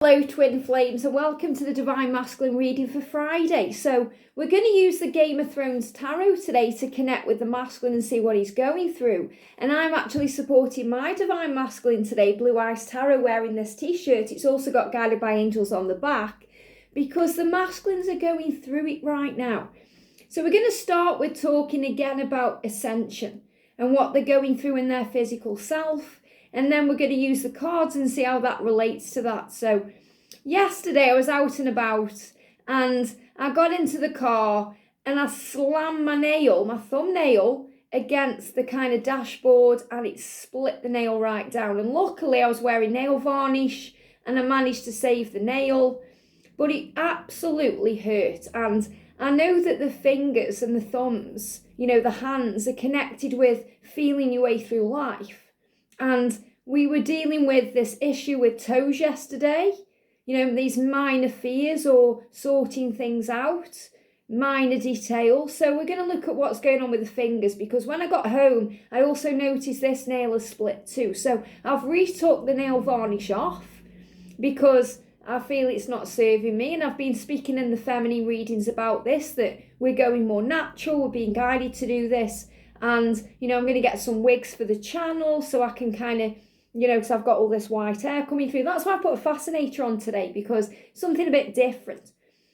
Hello twin flames and welcome to the Divine Masculine reading for Friday. So we're going to use the Game of Thrones tarot today to connect with the masculine and see what he's going through. And I'm actually supporting my Divine Masculine today, Blue Eyes Tarot, wearing this t-shirt. It's also got Guided by Angels on the back because the masculines are going through it right now. So we're going to start with talking again about ascension and what they're going through in their physical self. And then we're going to use the cards and see how that relates to that. So yesterday I was out and about and I got into the car and I slammed my thumbnail against the kind of dashboard and it split the nail right down. And luckily I was wearing nail varnish and I managed to save the nail, but it absolutely hurt. And I know that the fingers and the thumbs, the hands are connected with feeling your way through life. And we were dealing with this issue with toes yesterday, these minor fears or sorting things out, minor details. So we're going to look at what's going on with the fingers because when I got home, I also noticed this nail is split too. So I've retook the nail varnish off because I feel it's not serving me. And I've been speaking in the feminine readings about this, that we're going more natural, we're being guided to do this. And, I'm going to get some wigs for the channel so I can kind of, because I've got all this white hair coming through. That's why I put a fascinator on today, because something a bit different.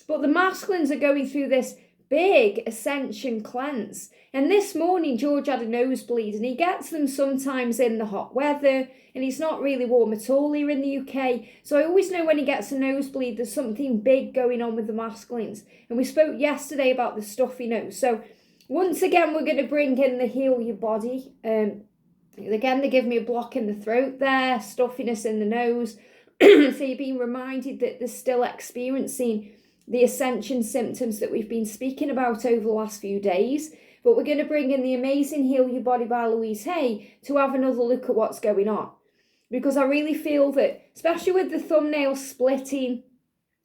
But the masculines are going through this big ascension cleanse. And this morning, George had a nosebleed, and he gets them sometimes in the hot weather, and it's not really warm at all here in the UK. So I always know when he gets a nosebleed, there's something big going on with the masculines. And we spoke yesterday about the stuffy nose. So once again, we're going to bring in the heal your body. Again, they give me a block in the throat there, stuffiness in the nose. So you're being reminded that they're still experiencing the ascension symptoms that we've been speaking about over the last few days. But we're going to bring in the amazing Heal Your Body by Louise Hay to have another look at what's going on. Because I really feel that, especially with the thumbnail splitting,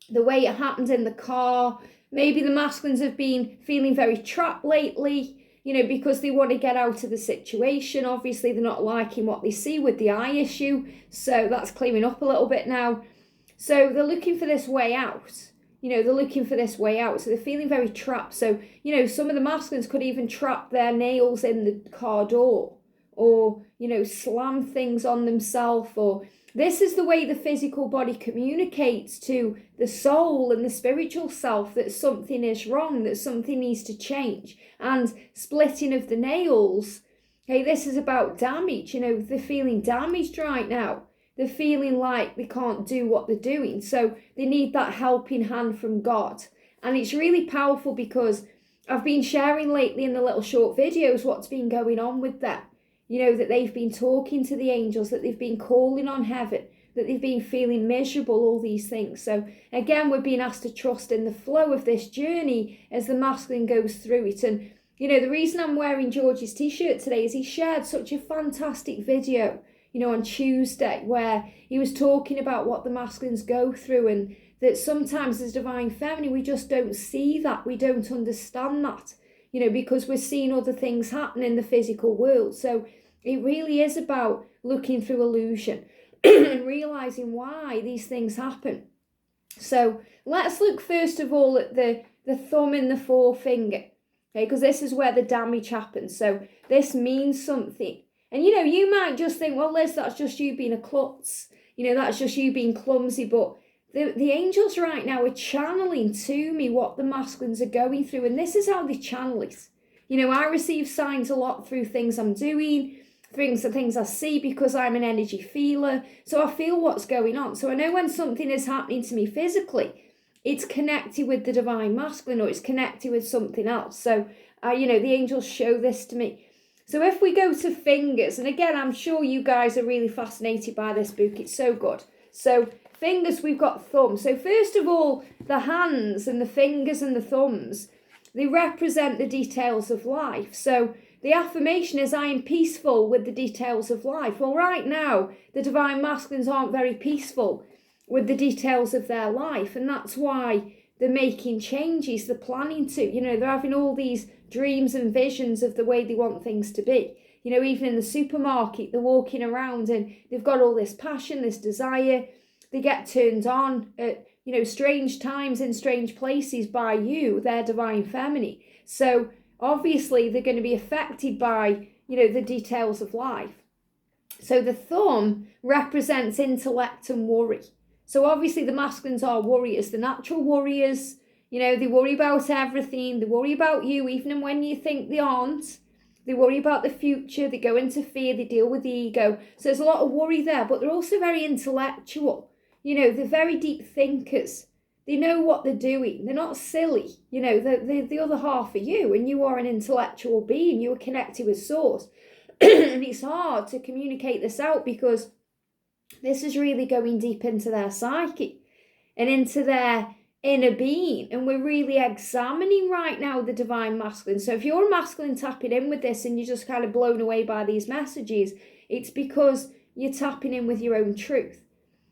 the way it happened in the car, maybe the masculines have been feeling very trapped lately, because they want to get out of the situation. Obviously, they're not liking what they see with the eye issue. So that's clearing up a little bit now. So they're looking for this way out. They're looking for this way out. So they're feeling very trapped. So, some of the masculines could even trap their nails in the car door or, slam things on themselves. Or this is the way the physical body communicates to the soul and the spiritual self that something is wrong, that something needs to change. And splitting of the nails, hey, this is about damage. They're feeling damaged right now. They're feeling like they can't do what they're doing. So they need that helping hand from God. And it's really powerful because I've been sharing lately in the little short videos what's been going on with them. That they've been talking to the angels, that they've been calling on heaven, that they've been feeling miserable, all these things. So again, we're being asked to trust in the flow of this journey as the masculine goes through it. And, the reason I'm wearing George's t-shirt today is he shared such a fantastic video, on Tuesday, where he was talking about what the masculines go through and that sometimes as divine feminine, we just don't see that. We don't understand that, because we're seeing other things happen in the physical world. So it really is about looking through illusion and realizing why these things happen. So let's look first of all at the thumb and the forefinger, okay, because this is where the damage happens. So this means something. And, you might just think, well, Liz, that's just you being a klutz. That's just you being clumsy. But the angels right now are channeling to me what the masculines are going through. And this is how they channel it. I receive signs a lot through things I'm doing, things I see because I'm an energy feeler. So I feel what's going on. So I know when something is happening to me physically, it's connected with the divine masculine or it's connected with something else. So, the angels show this to me. So if we go to fingers, and again, I'm sure you guys are really fascinated by this book. It's so good. So fingers, we've got thumbs. So first of all, the hands and the fingers and the thumbs, they represent the details of life. So the affirmation is, I am peaceful with the details of life. Well, right now, the divine masculines aren't very peaceful with the details of their life. And that's why they're making changes. They're planning to, they're having all these dreams and visions of the way they want things to be. Even in the supermarket, they're walking around and they've got all this passion, this desire. they get turned on at, strange times in strange places by you, their divine feminine. So obviously they're going to be affected by, the details of life. So the thumb represents intellect and worry. So obviously the masculines are warriors, the natural warriors. They worry about everything. They worry about you, even when you think they aren't. They worry about the future. They go into fear. They deal with the ego. So there's a lot of worry there, but they're also very intellectual. They're very deep thinkers. They know what they're doing. They're not silly. They're the other half of you, and you are an intellectual being. You are connected with source. And it's hard to communicate this out because this is really going deep into their psyche and into their inner being. And we're really examining right now the divine masculine. So if you're a masculine tapping in with this and you're just kind of blown away by these messages, it's because you're tapping in with your own truth.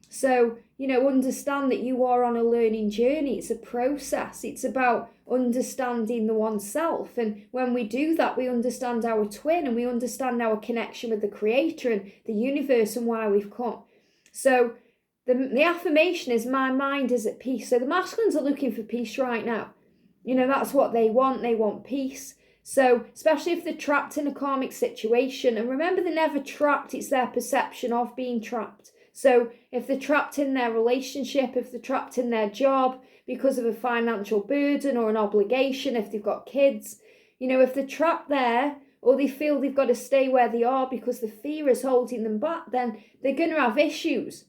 So, understand that you are on a learning journey. It's a process. It's about understanding the oneself. And when we do that, we understand our twin and we understand our connection with the creator and the universe and why we've come. So the affirmation is, my mind is at peace. So the masculines are looking for peace right now. That's what they want. They want peace. So especially if they're trapped in a karmic situation. And remember, they're never trapped. It's their perception of being trapped. So if they're trapped in their relationship, if they're trapped in their job because of a financial burden or an obligation, if they've got kids, if they're trapped there or they feel they've got to stay where they are because the fear is holding them back, then they're going to have issues,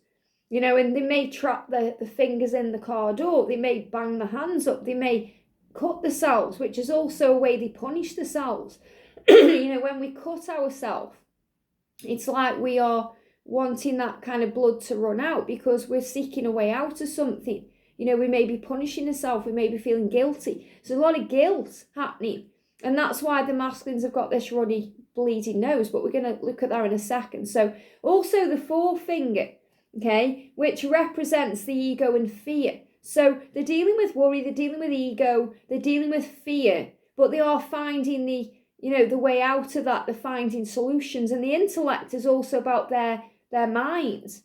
and they may trap the fingers in the car door. They may bang their hands up. They may cut themselves, which is also a way they punish themselves. When we cut ourselves, it's like we are wanting that kind of blood to run out because we're seeking a way out of something. We may be punishing ourselves, we may be feeling guilty. So there's a lot of guilt happening. And that's why the masculines have got this runny, bleeding nose, but we're going to look at that in a second. So also the forefinger, okay, which represents the ego and fear. So they're dealing with worry, they're dealing with ego, they're dealing with fear, but they are finding the way out of that, they're finding solutions. And the intellect is also about their minds.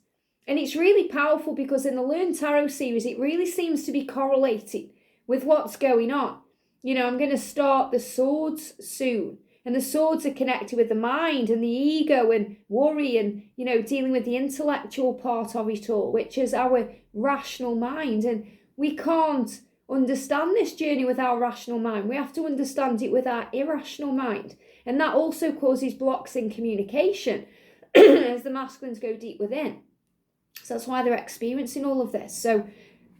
And it's really powerful because in the Learn Tarot series, it really seems to be correlating with what's going on. I'm going to start the swords soon. And the swords are connected with the mind and the ego and worry and, dealing with the intellectual part of it all, which is our rational mind. And we can't understand this journey with our rational mind. We have to understand it with our irrational mind. And that also causes blocks in communication as the masculines go deep within. So that's why they're experiencing all of this. So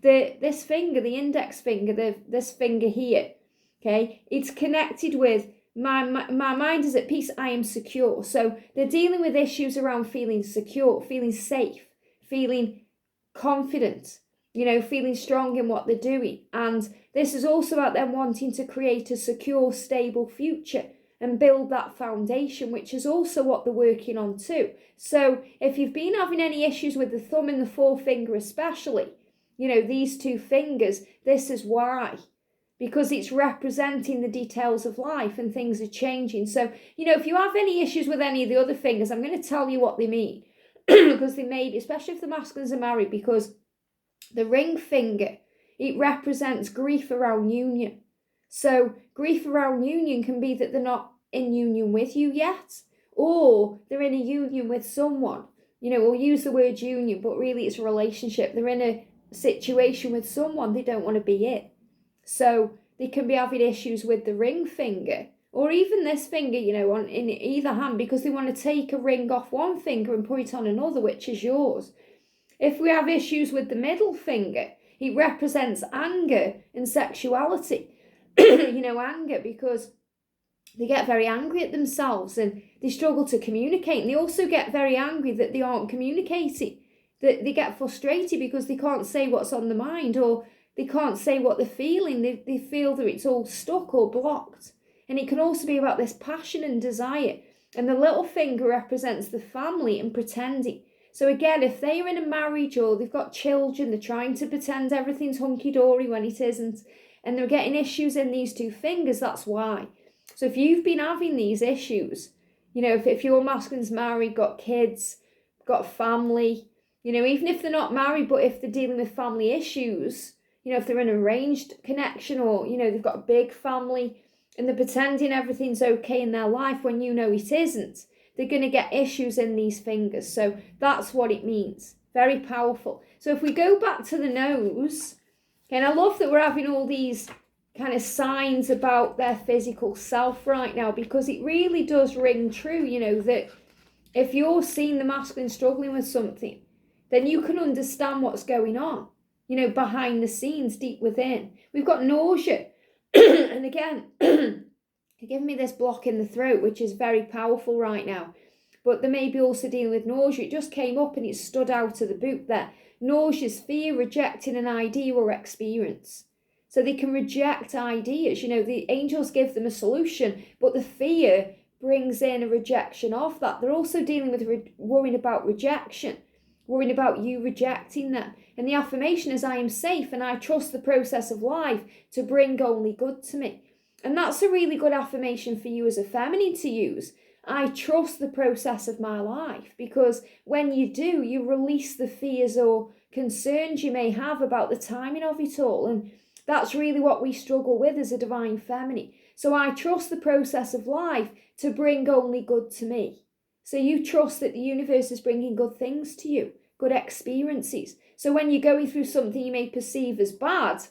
this finger, the index finger, this finger here, okay, it's connected with my mind is at peace, I am secure. So they're dealing with issues around feeling secure, feeling safe, feeling confident, feeling strong in what they're doing. And this is also about them wanting to create a secure, stable future and build that foundation, which is also what they're working on too. So if you've been having any issues with the thumb and the forefinger especially, these two fingers, this is why. Because it's representing the details of life and things are changing. So, if you have any issues with any of the other fingers, I'm going to tell you what they mean. Because they may, especially if the masculines are married, because the ring finger, it represents grief around union. So grief around union can be that they're not in union with you yet, or they're in a union with someone. We'll use the word union, but really it's a relationship. They're in a situation with someone they don't want to be in. So they can be having issues with the ring finger, or even this finger, in either hand, because they want to take a ring off one finger and put it on another, which is yours. If we have issues with the middle finger, it represents anger and sexuality. Anger, because they get very angry at themselves and they struggle to communicate. And they also get very angry that they aren't communicating, that they get frustrated because they can't say what's on their mind, or they can't say what they're feeling. They feel that it's all stuck or blocked. And it can also be about this passion and desire. And the little finger represents the family and pretending. So again, if they're in a marriage or they've got children, they're trying to pretend everything's hunky-dory when it isn't, and they're getting issues in these two fingers, that's why. So if you've been having these issues, if your masculine's married, got kids, got family, You know, even if they're not married, but if they're dealing with family issues, you know, if they're in an arranged connection, or, you know, they've got a big family and they're pretending everything's okay in their life when you know it isn't, they're going to get issues in these fingers. So that's what it means. Very powerful. So if we go back to the nose, and I love that we're having all these kind of signs about their physical self right now, because it really does ring true, you know, that if you're seeing the masculine struggling with something, then you can understand what's going on, you know, behind the scenes, deep within. We've got nausea. And again, they're giving me this block in the throat, which is very powerful right now. But they may be also dealing with nausea. It just came up and it stood out of the book there. Nausea is fear, rejecting an idea or experience. So they can reject ideas. You know, the angels give them a solution, but the fear brings in a rejection of that. They're also dealing with worrying about rejection, worrying about you rejecting them. And the affirmation is, I am safe and I trust the process of life to bring only good to me. And that's a really good affirmation for you as a feminine to use. I trust the process of my life, because when you do, you release the fears or concerns you may have about the timing of it all. And that's really what we struggle with as a divine feminine. So I trust the process of life to bring only good to me. So you trust that the universe is bringing good things to you, good experiences. So when you're going through something you may perceive as bad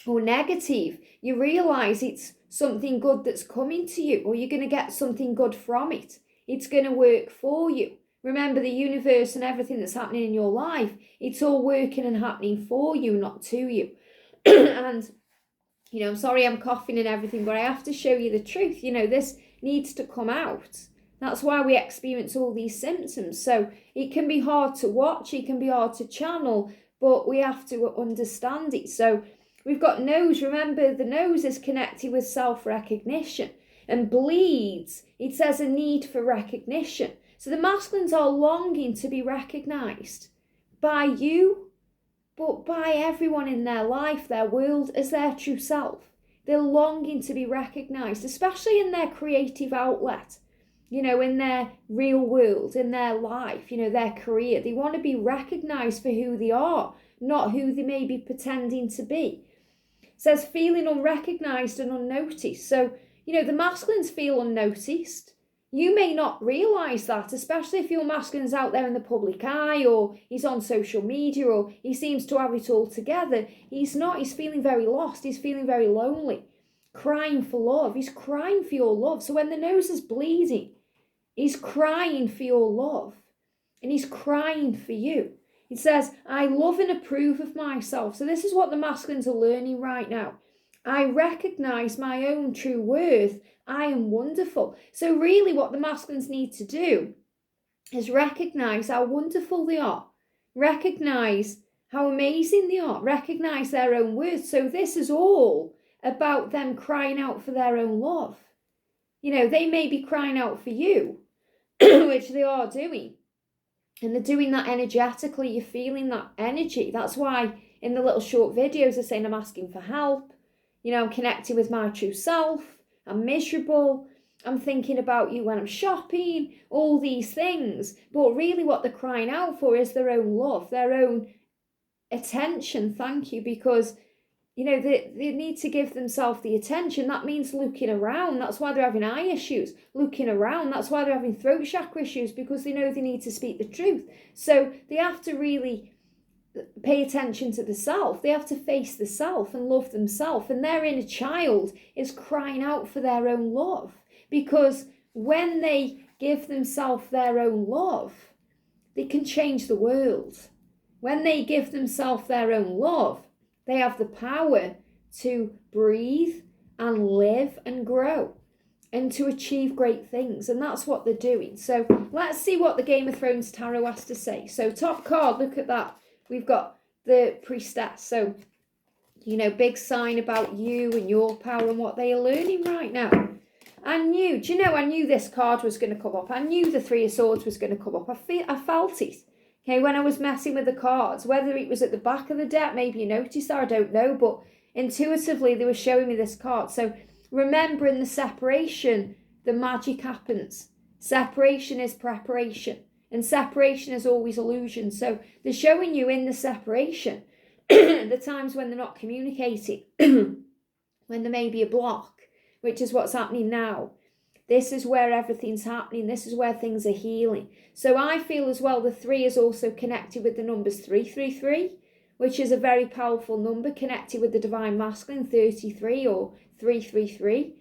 or negative, you realise it's something good that's coming to you, or you're going to get something good from it. It's going to work for you. Remember, the universe and everything that's happening in your life, it's all working and happening for you, not to you. And, you know, I'm sorry I'm coughing and everything, but I have to show you the truth. You know, this needs to come out. That's why we experience all these symptoms. So it can be hard to watch, it can be hard to channel, but we have to understand it. So we've got nose. Remember, the nose is connected with self-recognition, and bleeds, it says a need for recognition. So the masculines are longing to be recognised by you, but by everyone in their life, their world, as their true self. They're longing to be recognised, especially in their creative outlet, you know, in their real world, in their life, you know, their career. They want to be recognised for who they are, not who they may be pretending to be. It says feeling unrecognised and unnoticed. So, you know, the masculines feel unnoticed. You may not realise that, especially if your masculine's out there in the public eye, or he's on social media, or he seems to have it all together. He's not. He's feeling very lost. He's feeling very lonely, crying for love. He's crying for your love. So when the nose is bleeding, he's crying for your love, and he's crying for you. It says, I love and approve of myself. So this is what the masculines are learning right now. I recognise my own true worth. I am wonderful. So really what the masculines need to do is recognise how wonderful they are. Recognise how amazing they are. Recognise their own worth. So this is all about them crying out for their own love. You know, they may be crying out for you, which they are doing. And they're doing that energetically. You're feeling that energy. That's why in the little short videos they're saying, I'm asking for help. You know, I'm connecting with my true self. I'm miserable. I'm thinking about you when I'm shopping. All these things. But really what they're crying out for is their own love, their own attention. Thank you. Because, you know, they need to give themselves the attention. That means looking around. That's why they're having eye issues. Looking around. That's why they're having throat chakra issues, because they know they need to speak the truth. So they have to really pay attention to the self. They have to face the self and love themselves. And their inner child is crying out for their own love. Because when they give themselves their own love, they can change the world. When they give themselves their own love, they have the power to breathe and live and grow and to achieve great things. And that's what they're doing. So let's see what the Game of Thrones Tarot has to say. So top card, look at that. We've got the Priestess. So, you know, big sign about you and your power and what they are learning right now. I knew this card was going to come up. I knew the Three of Swords was going to come up. I felt it. Okay, when I was messing with the cards, whether it was at the back of the deck, maybe you noticed that, I don't know, but intuitively they were showing me this card. So remember, in the separation, the magic happens. Separation is preparation. And separation is always illusion. So they're showing you in the separation, the times when they're not communicating, when there may be a block, which is what's happening now. This is where everything's happening. This is where things are healing. So I feel as well the 3 is also connected with the numbers 333, which is a very powerful number, connected with the Divine Masculine 33 or 333.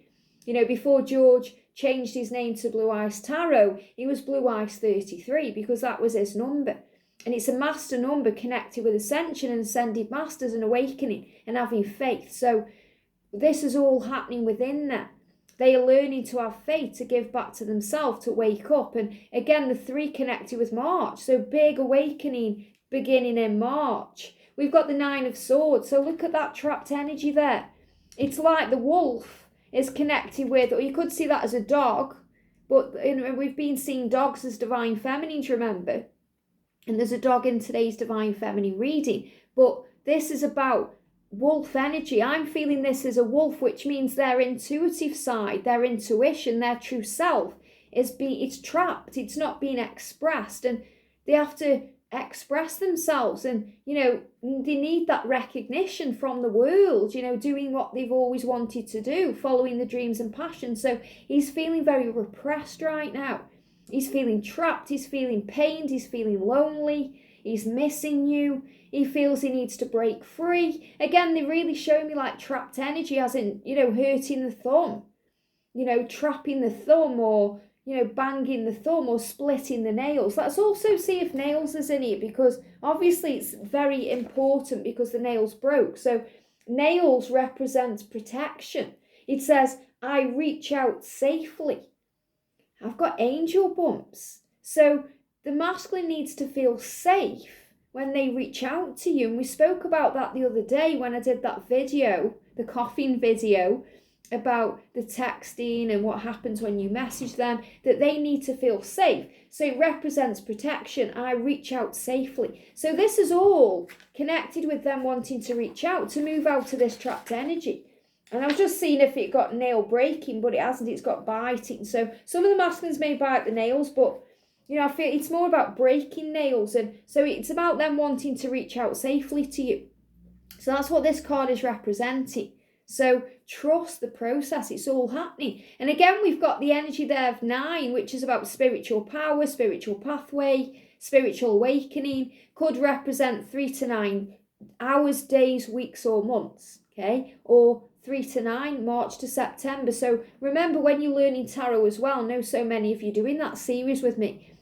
You know, before George changed his name to Blue Ice Tarot, he was Blue Ice 33 because that was his number. And it's a master number connected with ascension and ascended masters and awakening and having faith. So this is all happening within there. They are learning to have faith, to give back to themselves, to wake up. And again, the 3 connected with March. So big awakening beginning in March. We've got the 9 of Swords. So look at that trapped energy there. It's like the wolf is connected with, or you could see that as a dog. But we've been seeing dogs as divine feminines, remember? And there's a dog in today's divine feminine reading. But this is about wolf energy. I'm feeling this as a wolf, which means their intuitive side, their intuition, their true self it's trapped. It's not being expressed, and they have to express themselves. And they need that recognition from the world. Doing what they've always wanted to do, following the dreams and passions. So he's feeling very repressed right now. He's feeling trapped. He's feeling pained. He's feeling lonely. He's missing you. He feels he needs to break free. Again, they really show me like trapped energy, as in, hurting the thumb, trapping the thumb, or, banging the thumb, or splitting the nails. Let's also see if nails is in it, because obviously it's very important because the nails broke. So nails represent protection. It says, I reach out safely. I've got angel bumps. So the masculine needs to feel safe when they reach out to you. And we spoke about that the other day when I did that video, the coughing video, about the texting and what happens when you message them, that they need to feel safe. So it represents protection. I reach out safely. So this is all connected with them wanting to reach out, to move out of this trapped energy. And I was just seeing if it got nail breaking, but it hasn't. It's got biting. So some of the masculines may bite the nails, but I feel it's more about breaking nails. And so it's about them wanting to reach out safely to you. So that's what this card is representing. So trust the process. It's all happening. And again, we've got the energy there of 9, which is about spiritual power, spiritual pathway, spiritual awakening. Could represent 3 to 9 hours, days, weeks, or months. Okay? Or 3 to 9, March to September. So remember, when you're learning tarot as well, I know so many of you doing that series with me,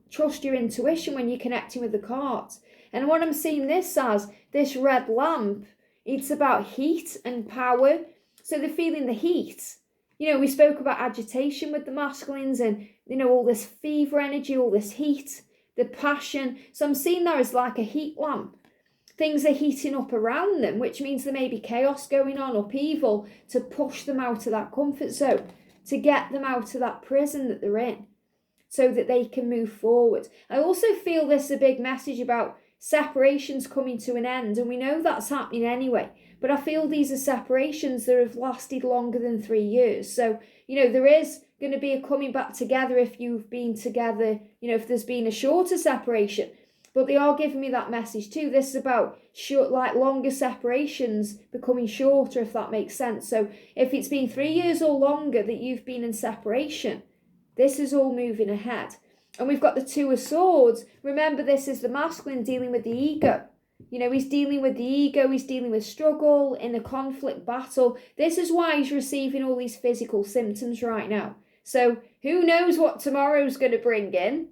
trust your intuition when you're connecting with the cards. And what I'm seeing this as, this red lamp, it's about heat and power. So they're feeling the heat. We spoke about agitation with the masculines and, all this fever energy, all this heat, the passion. So I'm seeing that as like a heat lamp. Things are heating up around them, which means there may be chaos going on, upheaval, to push them out of that comfort zone, to get them out of that prison that they're in, so that they can move forward. I also feel this is a big message about separations coming to an end, and we know that's happening anyway. But I feel these are separations that have lasted longer than 3 years. So, there is going to be a coming back together if you've been together, if there's been a shorter separation. But they are giving me that message too. This is about longer separations becoming shorter, if that makes sense. So if it's been 3 years or longer that you've been in separation, this is all moving ahead. And we've got the 2 of Swords. Remember, this is the masculine dealing with the ego. He's dealing with the ego. He's dealing with struggle in a conflict battle. This is why he's receiving all these physical symptoms right now. So who knows what tomorrow's going to bring in.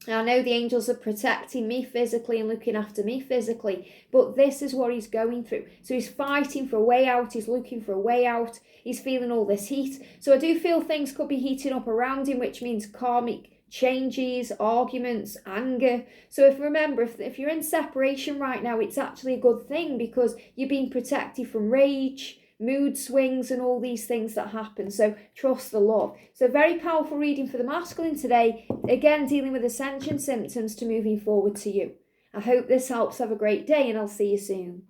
I know the angels are protecting me physically and looking after me physically, but this is what he's going through. So he's fighting for a way out. He's looking for a way out. He's feeling all this heat. So I do feel things could be heating up around him, which means karmic changes, arguments, anger. So if you're in separation right now, it's actually a good thing, because you're being protected from rage, mood swings, and all these things that happen. So trust the love. So very powerful reading for the masculine today. Again, dealing with ascension symptoms to moving forward to you. I hope this helps. Have a great day, and I'll see you soon.